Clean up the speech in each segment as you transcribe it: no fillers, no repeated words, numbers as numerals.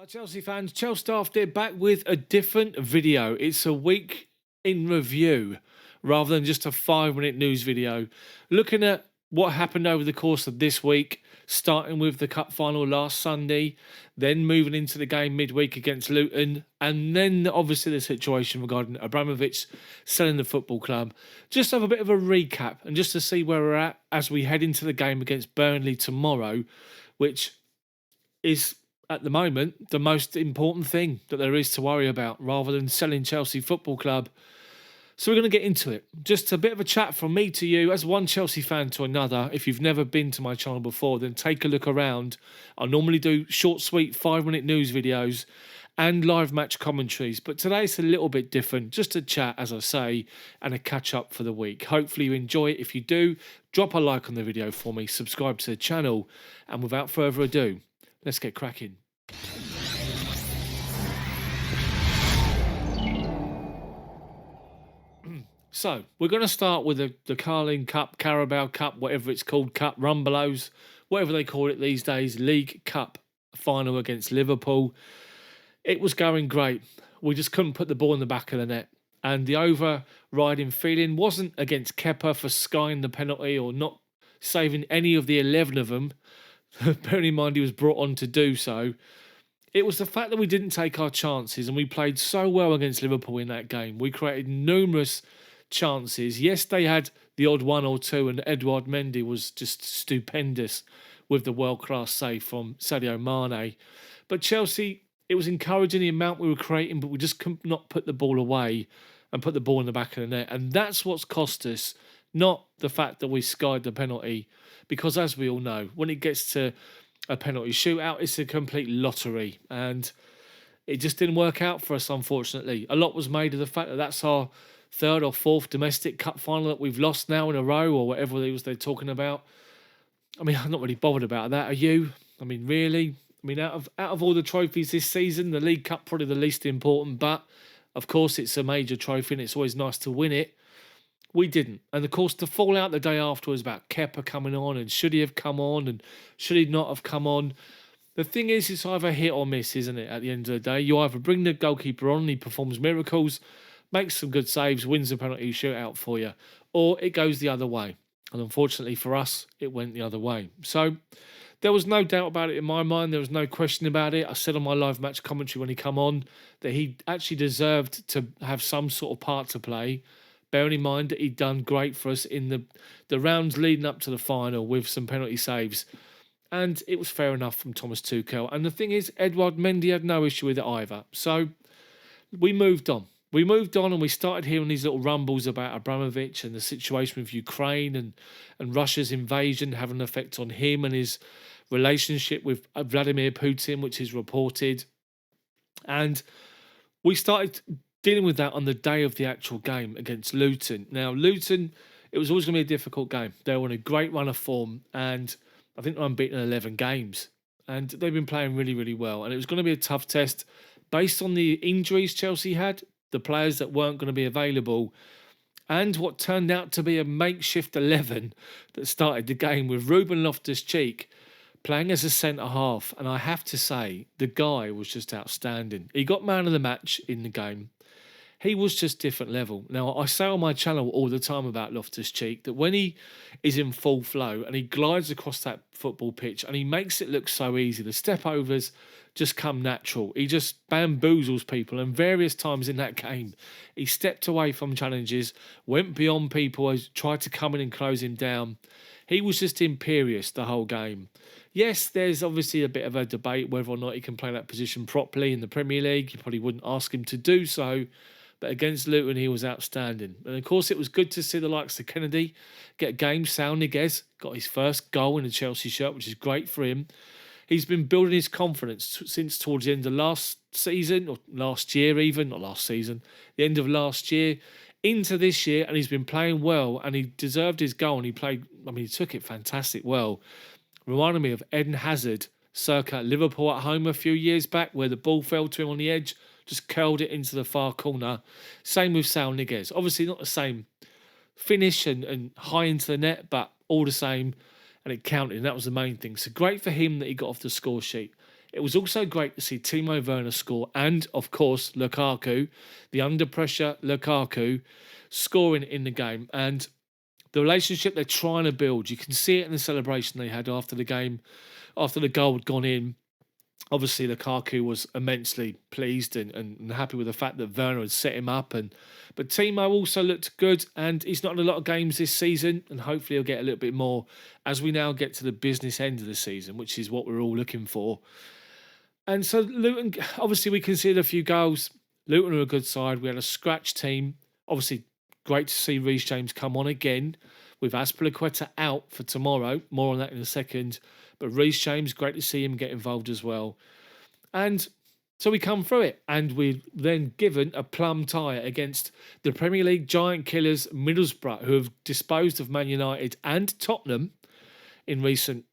Hi Chelsea fans, Chelsea Daft here back with a different video. It's a week in review rather than just a 5-minute news video. Looking at what happened over the course of this week, starting with the cup final last Sunday, then moving into the game midweek against Luton, and then obviously the situation regarding Abramovich selling the football club. Just have a bit of a recap and just to see where we're at as we head into the game against Burnley tomorrow, which is at the moment the most important thing that there is to worry about rather than selling Chelsea Football Club. So we're going to get into it. Just a bit of a chat from me to you as one Chelsea fan to another. If you've never been to my channel before, then take a look around. I normally do short, sweet 5-minute news videos and live match commentaries, but today it's a little bit different. Just a chat, as I say, and a catch up for the week. Hopefully you enjoy it. If you do, drop a like on the video for me, subscribe to the channel, and without further ado, let's get cracking. So, we're going to start with the Carling Cup, Carabao Cup, whatever it's called, Cup, Rumbelows, whatever they call it these days, League Cup final against Liverpool. It was going great. We just couldn't put the ball in the back of the net. And the overriding feeling wasn't against Kepa for skying the penalty or not saving any of the 11 of them. Bearing in mind he was brought on to do so. It was the fact that we didn't take our chances and we played so well against Liverpool in that game. We created numerous chances. Yes, they had the odd one or two, and Edouard Mendy was just stupendous with the world-class save from Sadio Mane. But Chelsea, it was encouraging the amount we were creating, but we just could not put the ball away and put the ball in the back of the net. And that's what's cost us, not the fact that we skied the penalty. Because as we all know, when it gets to a penalty shootout, it's a complete lottery. And it just didn't work out for us, unfortunately. A lot was made of the fact that that's our third or fourth domestic cup final that we've lost now in a row, or whatever it was they're talking about. I mean, I'm not really bothered about that. Are you? I mean, really? I mean, out of all the trophies this season, the League Cup probably the least important, but of course it's a major trophy and it's always nice to win it. We didn't. And of course, the fallout the day after was about Kepa coming on and should he have come on and should he not have come on. The thing is, it's either hit or miss, isn't it, at the end of the day? You either bring the goalkeeper on and he performs miracles, makes some good saves, wins the penalty shootout for you, or it goes the other way. And unfortunately for us, it went the other way. So there was no doubt about it in my mind. There was no question about it. I said on my live match commentary when he come on that he actually deserved to have some sort of part to play, bearing in mind that he'd done great for us in the rounds leading up to the final with some penalty saves. And it was fair enough from Thomas Tuchel. And the thing is, Edouard Mendy had no issue with it either. So we moved on. We moved on and we started hearing these little rumbles about Abramovich and the situation with Ukraine and Russia's invasion having an effect on him and his relationship with Vladimir Putin, which is reported. And we started dealing with that on the day of the actual game against Luton. Now, Luton, it was always going to be a difficult game. They were on a great run of form and I think they're unbeaten in 11 games. And they've been playing really, really well. And it was going to be a tough test based on the injuries Chelsea had, the players that weren't going to be available, and what turned out to be a makeshift 11 that started the game with Ruben Loftus-Cheek playing as a centre-half. And I have to say, the guy was just outstanding. He got man of the match in the game. He was just different level. Now, I say on my channel all the time about Loftus-Cheek that when he is in full flow and he glides across that football pitch and he makes it look so easy, the step-overs just come natural. He just bamboozles people, and various times in that game, he stepped away from challenges, went beyond people, tried to come in and close him down. He was just imperious the whole game. Yes, there's obviously a bit of a debate whether or not he can play that position properly in the Premier League. You probably wouldn't ask him to do so. But against Luton, he was outstanding. And of course, it was good to see the likes of Kennedy get a game. Saul Niguez got his first goal in a Chelsea shirt, which is great for him. He's been building his confidence since towards the end of last season, or last year even, not last season, the end of last year, into this year, and he's been playing well, and he deserved his goal, and he took it fantastic well. Reminded me of Eden Hazard, circa Liverpool at home a few years back, where the ball fell to him on the edge, just curled it into the far corner. Same with Saul Niguez. Obviously not the same finish and high into the net, but all the same, and it counted, and that was the main thing. So great for him that he got off the score sheet. It was also great to see Timo Werner score and, of course, Lukaku, the under pressure Lukaku, scoring in the game. And the relationship they're trying to build, you can see it in the celebration they had after the game, after the goal had gone in. Obviously, Lukaku was immensely pleased and happy with the fact that Werner had set him up. But Timo also looked good, and he's not in a lot of games this season, and hopefully he'll get a little bit more as we now get to the business end of the season, which is what we're all looking for. And so Luton, obviously, we conceded a few goals. Luton are a good side. We had a scratch team. Obviously, great to see Reece James come on again with Azpilicueta out for tomorrow. More on that in a second. But Reece James, great to see him get involved as well. And so we come through it. And we're then given a plum tie against the Premier League giant killers Middlesbrough, who have disposed of Man United and Tottenham in recent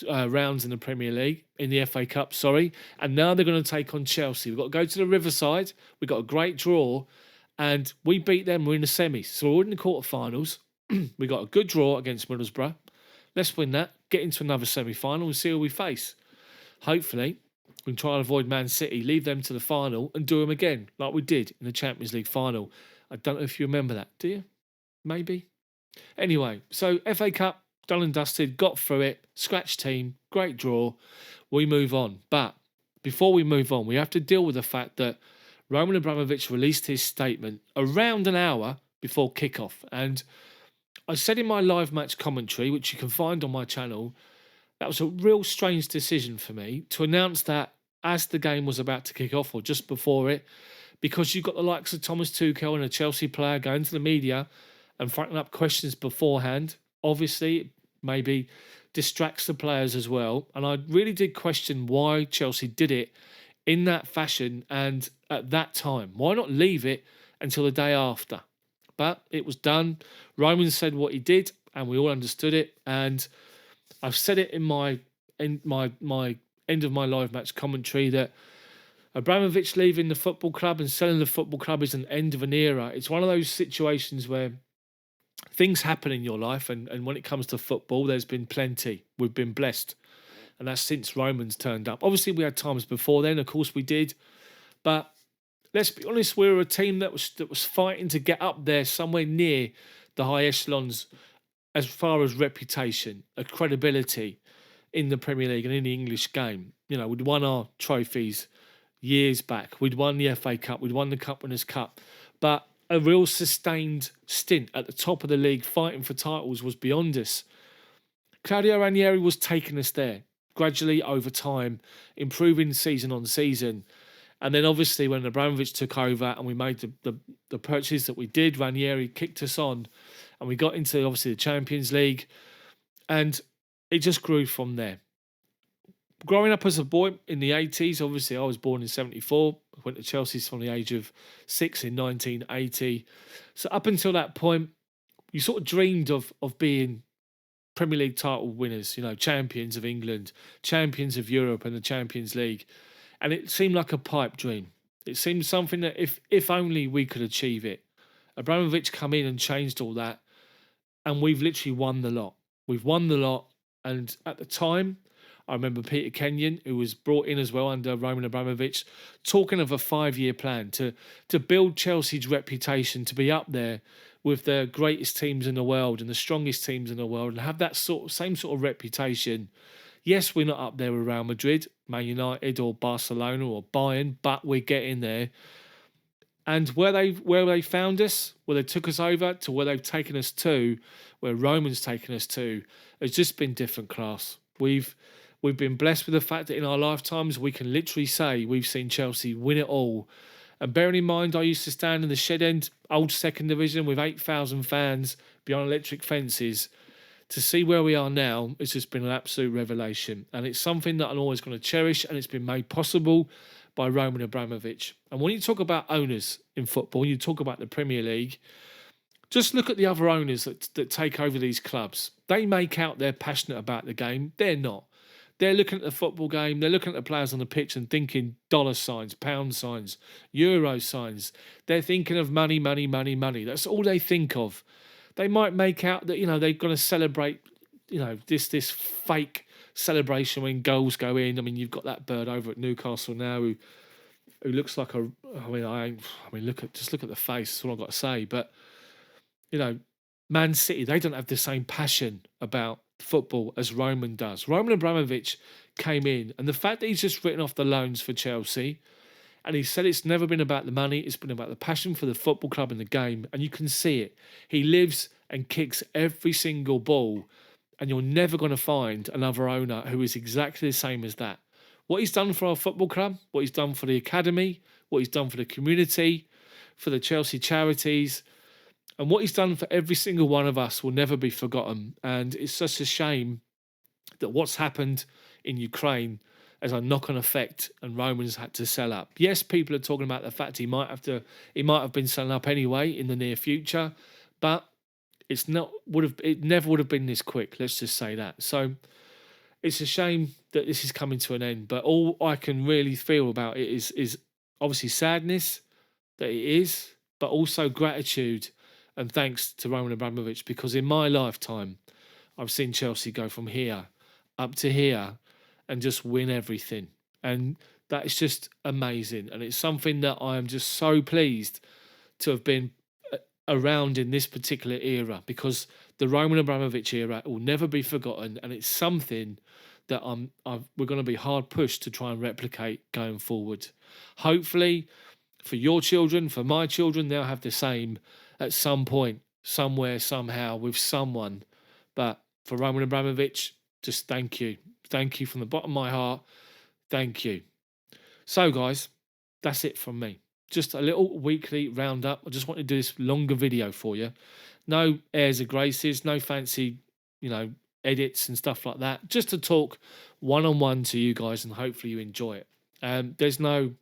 rounds in the Premier League, in the FA Cup, sorry. And now they're going to take on Chelsea. We've got to go to the Riverside. We've got a great draw. And we beat them. We're in the semis. So we're in the quarterfinals. We got a good draw against Middlesbrough. Let's win that. Get into another semi-final and see who we face. Hopefully, we can try and avoid Man City, leave them to the final and do them again, like we did in the Champions League final. I don't know if you remember that. Do you? Maybe. Anyway, so FA Cup, done and dusted, got through it, scratch team, great draw. We move on. But before we move on, we have to deal with the fact that Roman Abramovich released his statement around an hour before kickoff. And I said in my live match commentary, which you can find on my channel, that was a real strange decision for me to announce that as the game was about to kick off or just before it, because you've got the likes of Thomas Tuchel and a Chelsea player going to the media and fronting up questions beforehand. Obviously, it maybe distracts the players as well. And I really did question why Chelsea did it in that fashion and at that time. Why not leave it until the day after? But it was done. Roman said what he did, and we all understood it. And I've said it in my end of my live match commentary that Abramovich leaving the football club and selling the football club is an end of an era. It's one of those situations where things happen in your life, and when it comes to football, there's been plenty. We've been blessed. And that's since Roman's turned up. Obviously, we had times before then, of course we did. But let's be honest, we were a team that was fighting to get up there somewhere near the high echelons as far as reputation, credibility in the Premier League and in the English game. You know, we'd won our trophies years back. We'd won the FA Cup. We'd won the Cup Winners' Cup. But a real sustained stint at the top of the league fighting for titles was beyond us. Claudio Ranieri was taking us there gradually over time, improving season on season. And then obviously when Abramovich took over and we made the purchase that we did, Ranieri kicked us on and we got into obviously the Champions League and it just grew from there. Growing up as a boy in the 80s, obviously I was born in 74, went to Chelsea from the age of 6 in 1980. So up until that point, you sort of dreamed of being Premier League title winners, you know, champions of England, champions of Europe and the Champions League. And it seemed like a pipe dream. It seemed something that if only we could achieve it. Abramovich come in and changed all that. And we've literally won the lot. We've won the lot. And at the time, I remember Peter Kenyon, who was brought in as well under Roman Abramovich, talking of a 5-year plan to build Chelsea's reputation, to be up there with the greatest teams in the world and the strongest teams in the world and have that same sort of reputation. Yes, we're not up there with Real Madrid, Man United or Barcelona or Bayern, but we're getting there. And where they found us, where they took us over to where they've taken us to, where Roman's taken us to, has just been different class. We've been blessed with the fact that in our lifetimes we can literally say we've seen Chelsea win it all. And bearing in mind, I used to stand in the shed end, old second division with 8,000 fans behind electric fences. To see where we are now, it's just been an absolute revelation. And it's something that I'm always going to cherish, and it's been made possible by Roman Abramovich. And when you talk about owners in football, you talk about the Premier League, just look at the other owners that take over these clubs. They make out they're passionate about the game. They're not. They're looking at the football game, they're looking at the players on the pitch and thinking dollar signs, pound signs, euro signs. They're thinking of money, money, money, money. That's all they think of. They might make out that, you know, they're going to celebrate, you know, this fake celebration when goals go in. I mean, you've got that bird over at Newcastle now who looks like a. Look at the face. That's all I've got to say. But you know, Man City, they don't have the same passion about football as Roman does. Roman Abramovich came in, and the fact that he's just written off the loans for Chelsea, and he said it's never been about the money, it's been about the passion for the football club and the game, and you can see it. He lives and kicks every single ball, and you're never going to find another owner who is exactly the same as that. What he's done for our football club, what he's done for the academy, what he's done for the community, for the Chelsea charities, and what he's done for every single one of us will never be forgotten. And it's such a shame that what's happened in Ukraine as a knock-on effect, and Roman's had to sell up. Yes, people are talking about the fact he might have been selling up anyway in the near future, but it never would have been this quick. Let's just say that. So it's a shame that this is coming to an end. But all I can really feel about it is obviously sadness that it is, but also gratitude and thanks to Roman Abramovich, because in my lifetime, I've seen Chelsea go from here up to here and just win everything. And that is just amazing. And it's something that I am just so pleased to have been around in this particular era, because the Roman Abramovich era will never be forgotten. And it's something that we're going to be hard pushed to try and replicate going forward. Hopefully, for your children, for my children, they'll have the same at some point, somewhere, somehow, with someone. But for Roman Abramovich, just thank you. Thank you from the bottom of my heart. Thank you. So, guys, that's it from me. Just a little weekly roundup. I just wanted to do this longer video for you. No airs or graces, no fancy, edits and stuff like that. Just to talk one-on-one to you guys, and hopefully you enjoy it. There's no,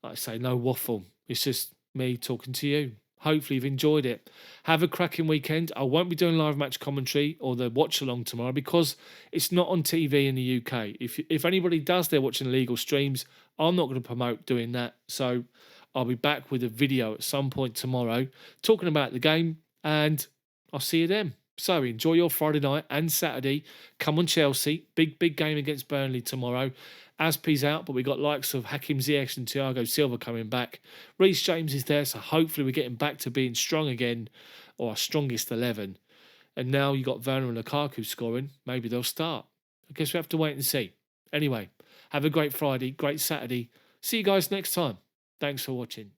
like I say, no waffle. It's just me talking to you. Hopefully you've enjoyed it. Have a cracking weekend. I won't be doing live match commentary or the watch along tomorrow because it's not on TV in the UK. If anybody does, they're watching illegal streams. I'm not going to promote doing that. So I'll be back with a video at some point tomorrow talking about the game, and I'll see you then. So enjoy your Friday night and Saturday. Come on, Chelsea. Big game against Burnley tomorrow. Aspie's out, but we got likes of Hakim, Ziyech and Thiago Silva coming back. Reece James is there, so hopefully we're getting back to being strong again, or our strongest 11. And now you got Werner and Lukaku scoring. Maybe they'll start. I guess we have to wait and see. Anyway, have a great Friday, great Saturday. See you guys next time. Thanks for watching.